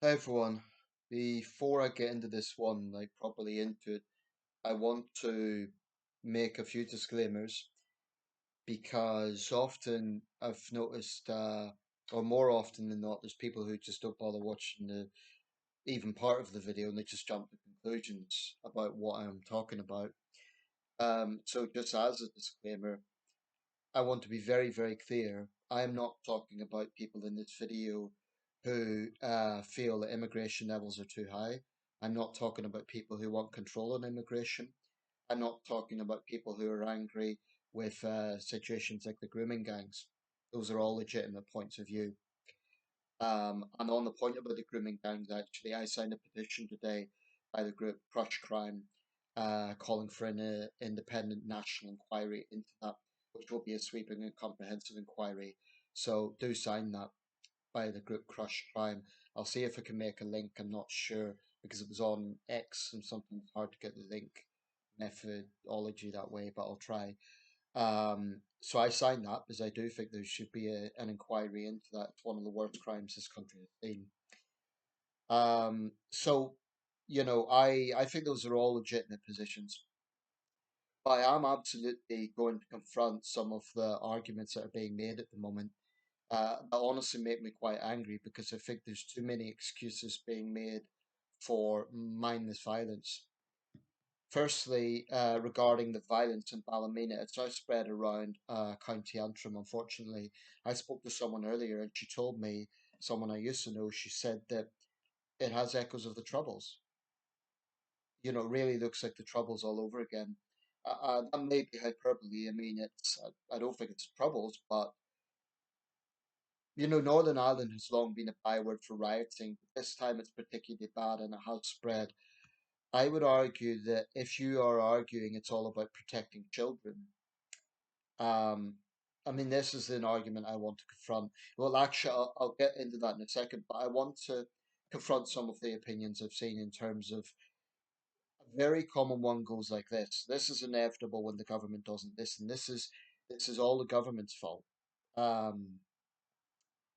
Hey everyone, before I get into this one, like properly into it, I want to make a few disclaimers because often I've noticed, or more often than not, there's people who just don't bother watching the even part of the video and they just jump to conclusions about what I'm talking about. So just as a disclaimer, I want to be very, very clear. I am not talking about people in this video who feel that immigration levels are too high. I'm not talking about people who want control on immigration. I'm not talking about people who are angry with situations like the grooming gangs. Those are all legitimate points of view. And on the point about the grooming gangs, actually, I signed a petition today by the group Crush Crime, calling for an independent national inquiry into that, which will be a sweeping and comprehensive inquiry. So do sign that by the group Crush Crime. I'll see if I can make a link. I'm not sure because it was on X and sometimes it's hard to get the link methodology that way, but I'll try. So I signed that because I do think there should be an inquiry into that. It's one of the worst crimes this country has seen. So, I think those are all legitimate positions. But I am absolutely going to confront some of the arguments that are being made at the moment. That honestly make me quite angry because I think there's too many excuses being made for mindless violence. Firstly, regarding the violence in Ballymena, it's now spread around County Antrim, unfortunately. I spoke to someone earlier and she told me, someone I used to know, she said that it has echoes of the Troubles. It really looks like the Troubles all over again. That may be hyperbole. I mean, I don't think it's Troubles, but, Northern Ireland has long been a byword for rioting. But this time it's particularly bad and it has spread. I would argue that if you are arguing it's all about protecting children, Um, I mean, this is an argument I want to confront. Well, actually, I'll get into that in a second, but I want to confront some of the opinions I've seen in terms of a very common one goes like this. This is inevitable when the government doesn't listen. This is all the government's fault. Um,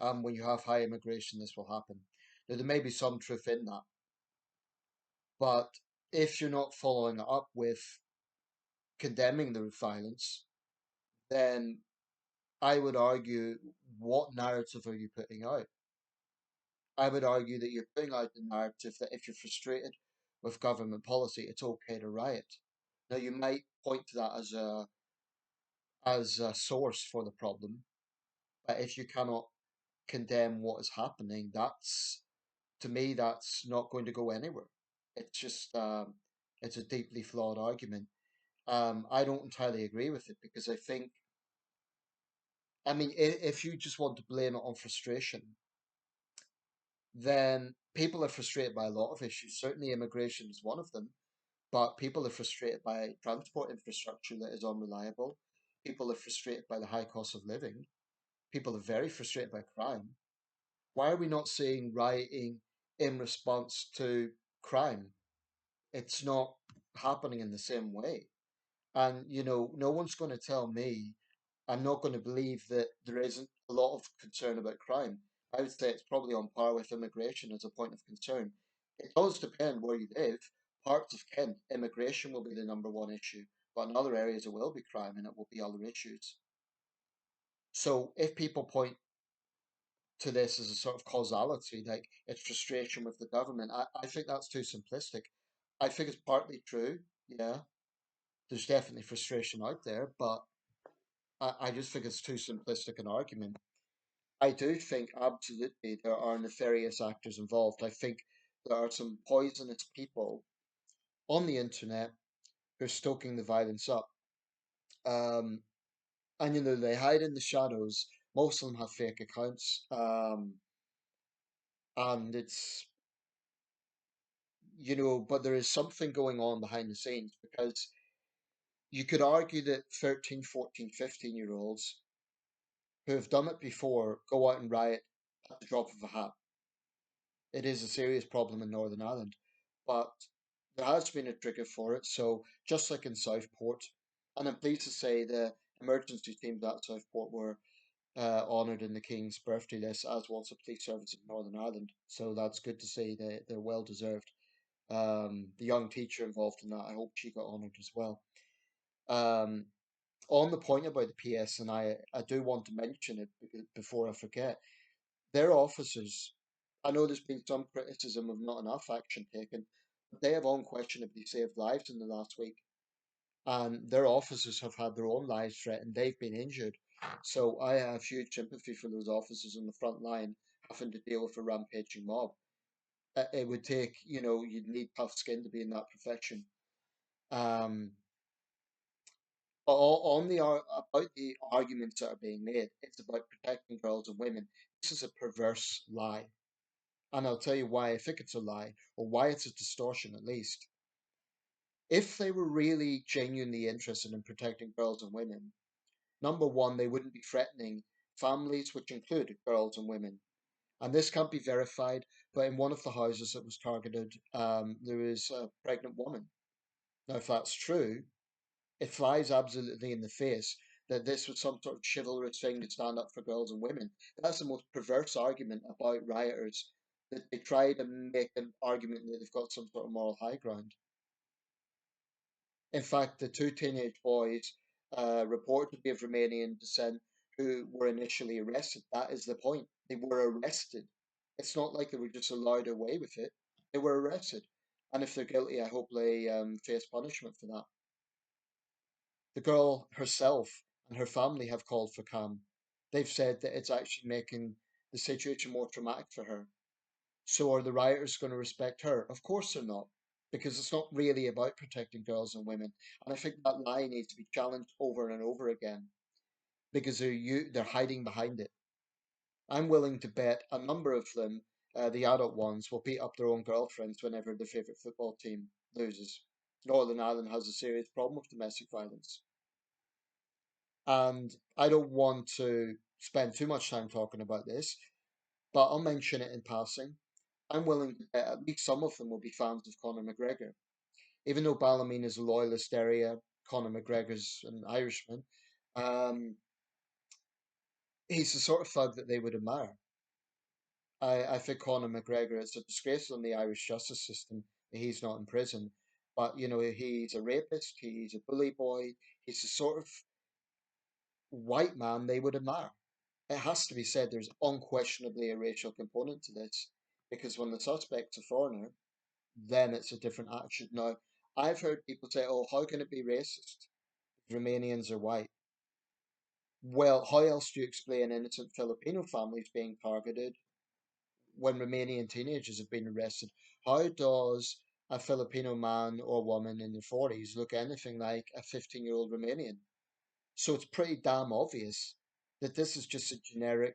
and when you have high immigration, this will happen. Now, there may be some truth in that, but if you're not following it up with condemning the violence, then I would argue, what narrative are you putting out? I would argue that you're putting out the narrative that if you're frustrated with government policy, it's okay to riot. Now, you might point to that as a source for the problem, but if you cannot condemn what is happening, that's to me that's not going to go anywhere. It's just it's a deeply flawed argument. I don't entirely agree with it because I mean, if you just want to blame it on frustration, then people are frustrated by a lot of issues. Certainly, immigration is one of them. But people are frustrated by transport infrastructure that is unreliable. People are frustrated by the high cost of living. People are very frustrated by crime. Why are we not seeing rioting in response to crime? It's not happening in the same way. And, no one's going to tell me, I'm not going to believe that there isn't a lot of concern about crime. I would say it's probably on par with immigration as a point of concern. It does depend where you live. Parts of Kent, immigration will be the number one issue, but in other areas it will be crime and it will be other issues. So if people point to this as a sort of causality, like it's frustration with the government, I think that's too simplistic. I think it's partly true, yeah. There's definitely frustration out there, but I just think it's too simplistic an argument. I do think absolutely there are nefarious actors involved. I think there are some poisonous people on the internet who are stoking the violence up. Um, and they hide in the shadows. Most of them have fake accounts. And but there is something going on behind the scenes because you could argue that 13, 14, 15 year olds who have done it before go out and riot at the drop of a hat. It is a serious problem in Northern Ireland, but there has been a trigger for it. So just like in Southport, and I'm pleased to say the emergency teams at Southport were honoured in the King's birthday list, as was the police service in Northern Ireland. So that's good to see. They're well deserved. The young teacher involved in that, I hope she got honoured as well. Um, on the point about the PS, and I do want to mention it before I forget, their officers, I know there's been some criticism of not enough action taken, but they have unquestionably saved lives in the last week. And their officers have had their own lives threatened. They've been injured. So I have huge sympathy for those officers on the front line having to deal with a rampaging mob. It would take, you'd need tough skin to be in that profession. Um, on about the arguments that are being made, it's about protecting girls and women. This is a perverse lie, and I'll tell you why I think it's a lie, or why it's a distortion at least. If they were really genuinely interested in protecting girls and women, number one, they wouldn't be threatening families, which include girls and women. And this can't be verified, but in one of the houses that was targeted, there was a pregnant woman. Now, if that's true, it flies absolutely in the face that this was some sort of chivalrous thing to stand up for girls and women. That's the most perverse argument about rioters, that they try to make an argument that they've got some sort of moral high ground. In fact, the two teenage boys, reported to be of Romanian descent, who were initially arrested, that is the point. They were arrested. It's not like they were just allowed away with it. They were arrested. And if they're guilty, I hope they face punishment for that. The girl herself and her family have called for calm. They've said that it's actually making the situation more traumatic for her. So are the rioters going to respect her? Of course they're not, because it's not really about protecting girls and women. And I think that lie needs to be challenged over and over again, because they're hiding behind it. I'm willing to bet a number of them, the adult ones, will beat up their own girlfriends whenever their favourite football team loses. Northern Ireland has a serious problem with domestic violence. And I don't want to spend too much time talking about this, but I'll mention it in passing. I'm willing to bet at least some of them will be fans of Conor McGregor. Even though Ballymena is a loyalist area, Conor McGregor's an Irishman. Um, he's the sort of thug that they would admire. I think Conor McGregor, it's a disgrace on the Irish justice system that he's not in prison. But, he's a rapist, he's a bully boy, he's the sort of white man they would admire. It has to be said there's unquestionably a racial component to this, because when the suspect's a foreigner, then it's a different action. Now, I've heard people say, oh, how can it be racist? Romanians are white. Well, how else do you explain innocent Filipino families being targeted when Romanian teenagers have been arrested? How does a Filipino man or woman in their 40s look anything like a 15-year-old Romanian? So it's pretty damn obvious that this is just a generic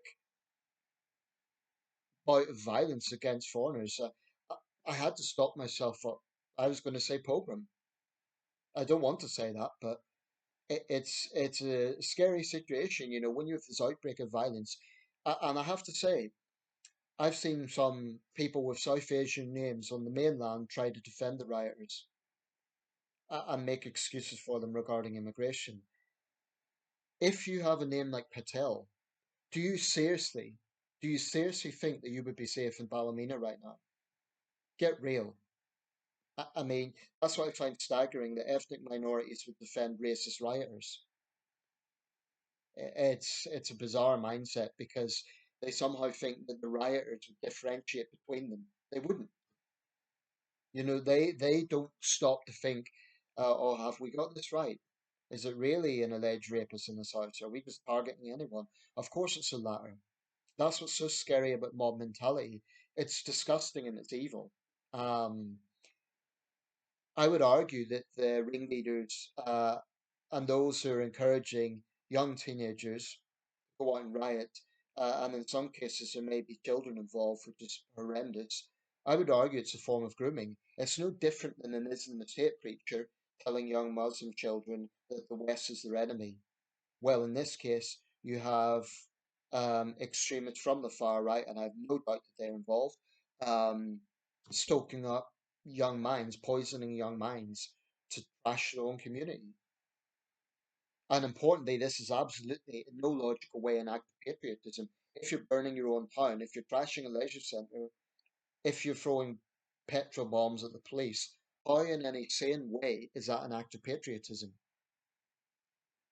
bout of violence against foreigners. I I had to stop myself. I was going to say pogrom. I don't want to say that, but it's a scary situation, when you have this outbreak of violence. And I have to say, I've seen some people with South Asian names on the mainland try to defend the rioters, and make excuses for them regarding immigration. If you have a name like Patel, do you seriously, do you seriously think that you would be safe in Ballymena right now? Get real. I mean, that's what I find staggering, that ethnic minorities would defend racist rioters. It's a bizarre mindset, because they somehow think that the rioters would differentiate between them. They wouldn't. They don't stop to think, oh, have we got this right? Is it really an alleged rapist in this house? Are we just targeting anyone? Of course it's the latter. That's what's so scary about mob mentality. It's disgusting and it's evil. Um, I would argue that the ringleaders, and those who are encouraging young teenagers to go out and riot, and in some cases there may be children involved, which is horrendous. I would argue it's a form of grooming. It's no different than an Islamist hate preacher telling young Muslim children that the West is their enemy. Well, in this case, you have extremists from the far right, and I have no doubt that they're involved, um, stoking up young minds, poisoning young minds to trash their own community. And importantly, this is absolutely in no logical way an act of patriotism. If you're burning your own town, if you're trashing a leisure centre, if you're throwing petrol bombs at the police, how in any sane way is that an act of patriotism?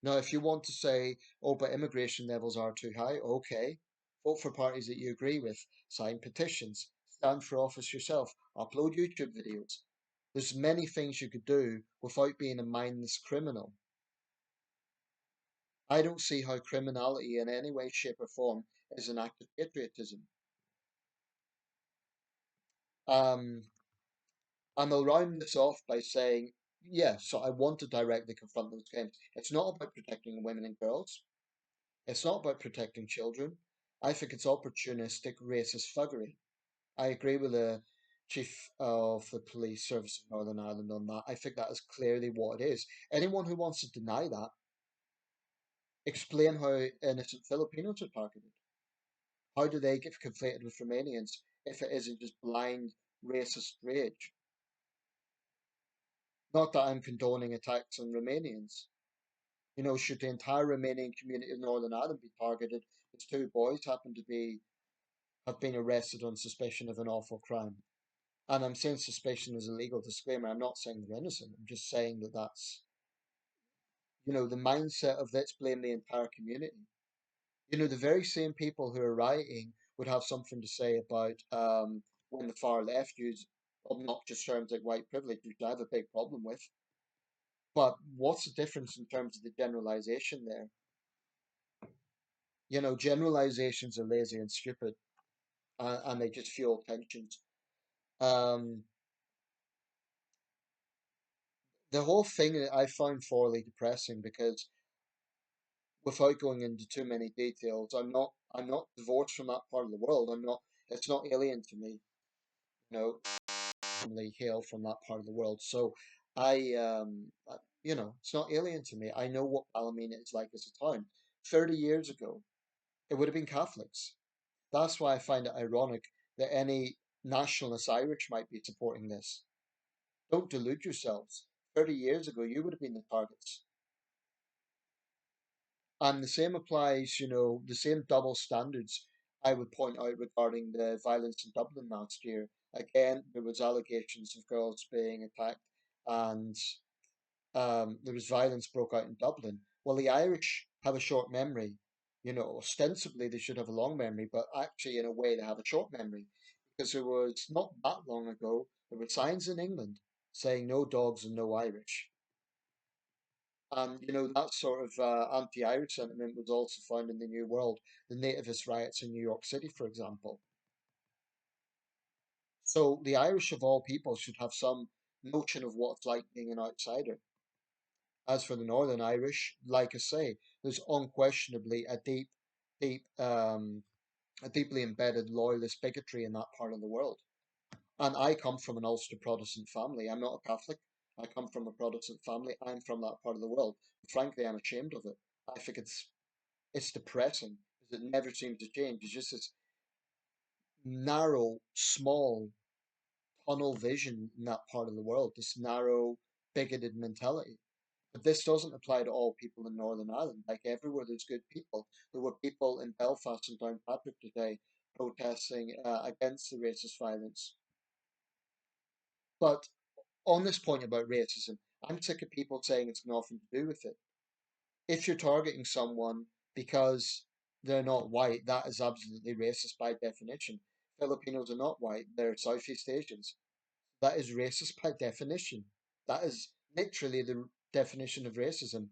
Now, if you want to say, oh, but immigration levels are too high, okay, vote for parties that you agree with, sign petitions, stand for office yourself, upload YouTube videos. There's many things you could do without being a mindless criminal. I don't see how criminality in any way, shape, or form is an act of patriotism. Um, and I'll round this off by saying, yeah, so I want to directly confront those claims. It's not about protecting women and girls. It's not about protecting children. I think it's opportunistic, racist thuggery. I agree with the Chief of the Police Service of Northern Ireland on that. I think that is clearly what it is. Anyone who wants to deny that, explain how innocent Filipinos are targeted. How do they get conflated with Romanians if it isn't just blind racist rage? Not that I'm condoning attacks on Romanians. You know, should the entire Romanian community of Northern Ireland be targeted as two boys happen to be have been arrested on suspicion of an awful crime? And I'm saying suspicion is a legal disclaimer. I'm not saying they're innocent. I'm just saying that that's, you know, the mindset of let's blame the entire community. You know, the very same people who are rioting would have something to say about when the far left use obnoxious terms like white privilege, which I have a big problem with. But what's the difference in terms of the generalization there? You know, generalizations are lazy and stupid, and they just fuel tensions. Um, the whole thing I found thoroughly depressing because without going into too many details, I'm not divorced from that part of the world. It's not alien to me. You know, family hail from that part of the world. So you know, it's not alien to me. I know what Ballymena is like as a town. 30 years ago, it would have been Catholics. That's why I find it ironic that any nationalist Irish might be supporting this. Don't delude yourselves. 30 years ago, you would have been the targets. And the same applies, you know, the same double standards I would point out regarding the violence in Dublin last year. Again, there was allegations of girls being attacked and there was violence broke out in Dublin. Well, the Irish have a short memory. You know, ostensibly they should have a long memory, but actually, in a way, they have a short memory because there was not that long ago there were signs in England saying no dogs and no Irish. And you know that sort of anti-Irish sentiment was also found in the New World, the nativist riots in New York City, for example. So the Irish of all people should have some notion of what it's like being an outsider. As for the Northern Irish, like I say, there's unquestionably deep, a deeply embedded loyalist bigotry in that part of the world. And I come from an Ulster Protestant family. I'm not a Catholic. I come from a Protestant family. I'm from that part of the world. Frankly, I'm ashamed of it. I think it's depressing because it never seems to change. It's just this narrow, small tunnel vision in that part of the world, this narrow, bigoted mentality. But this doesn't apply to all people in Northern Ireland. Like everywhere, there's good people. There were people in Belfast and Downpatrick today protesting against the racist violence. But on this point about racism, I'm sick of people saying it's nothing to do with it. If you're targeting someone because they're not white, that is absolutely racist by definition. Filipinos are not white, they're Southeast Asians. That is racist by definition. That is literally the definition of racism.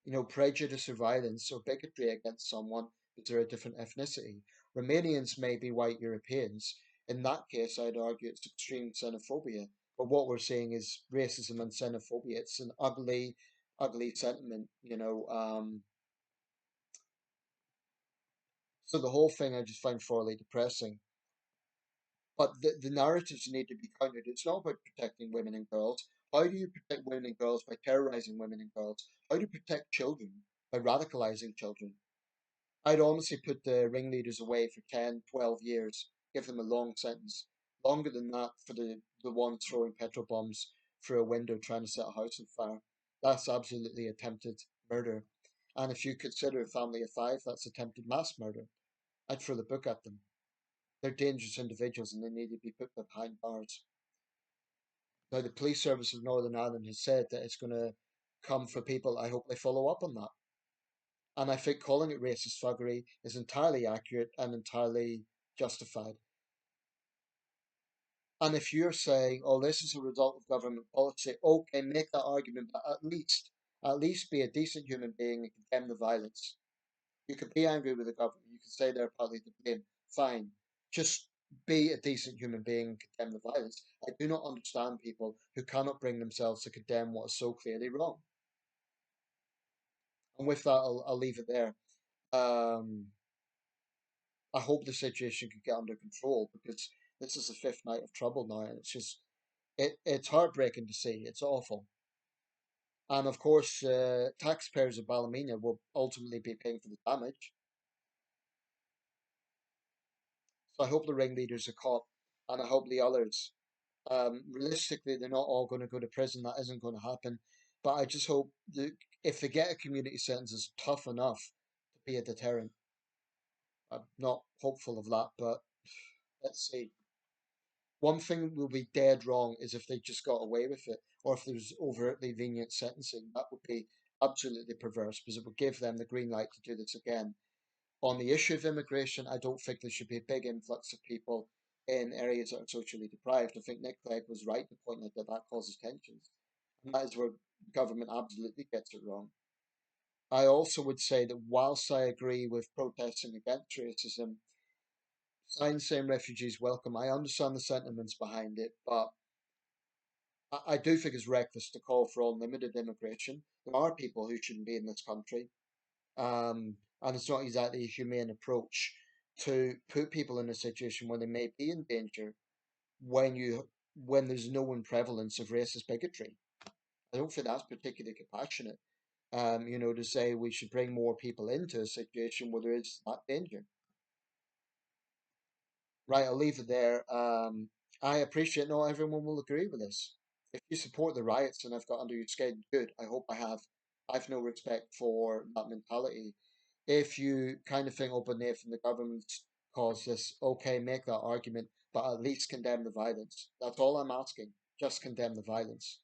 You know, prejudice or violence or bigotry against someone because they're a different ethnicity. Romanians may be white Europeans. In that case, I'd argue it's extreme xenophobia. But what we're seeing is racism and xenophobia. It's an ugly, ugly sentiment, you know. So the whole thing I just find thoroughly depressing. But the narratives need to be countered. It's not about protecting women and girls. How do you protect women and girls by terrorizing women and girls? How do you protect children by radicalizing children? I'd honestly put the ringleaders away for 10, 12 years, give them a long sentence. Longer than that for the one throwing petrol bombs through a window trying to set a house on fire. That's absolutely attempted murder. And if you consider a family of five, that's attempted mass murder. I'd throw the book at them. They're dangerous individuals and they need to be put behind bars. Now, the police service of Northern Ireland has said that it's going to come for people. I hope they follow up on that. And I think calling it racist thuggery is entirely accurate and entirely justified. And if you're saying, oh, this is a result of government policy, okay, make that argument, but at least be a decent human being and condemn the violence. You could be angry with the government, you could say they're partly to blame, fine. Just be a decent human being and condemn the violence. I do not understand people who cannot bring themselves to condemn what is so clearly wrong. And with that, I'll leave it there. Um, I hope the situation could get under control because this is the fifth night of trouble now, and it's heartbreaking to see. It's awful. And of course, taxpayers of Ballymena will ultimately be paying for the damage. So I hope the ringleaders are caught, and I hope the others. Realistically, they're not all going to go to prison. That isn't going to happen. But I just hope that if they get a community sentence, it's tough enough to be a deterrent. I'm not hopeful of that, but let's see. One thing will be dead wrong is if they just got away with it, or if there's overtly lenient sentencing. That would be absolutely perverse because it would give them the green light to do this again. On the issue of immigration, I don't think there should be a big influx of people in areas that are socially deprived. I think Nick Clegg was right to point out that that causes tensions. And that is where government absolutely gets it wrong. I also would say that whilst I agree with protesting against racism, signs saying refugees welcome, I understand the sentiments behind it, but I do think it's reckless to call for unlimited immigration. There are people who shouldn't be in this country, and it's not exactly a humane approach to put people in a situation where they may be in danger when there's no prevalence of racist bigotry. I don't think that's particularly compassionate. To say we should bring more people into a situation where there is that danger. Right, I'll leave it there. I appreciate not everyone will agree with this. If you support the riots and I've got under your skin, good. I hope I have. I've no respect for that mentality. If you kind of think, oh, but Nathan, the government's caused this, okay, make that argument, but at least condemn the violence. That's all I'm asking. Just condemn the violence.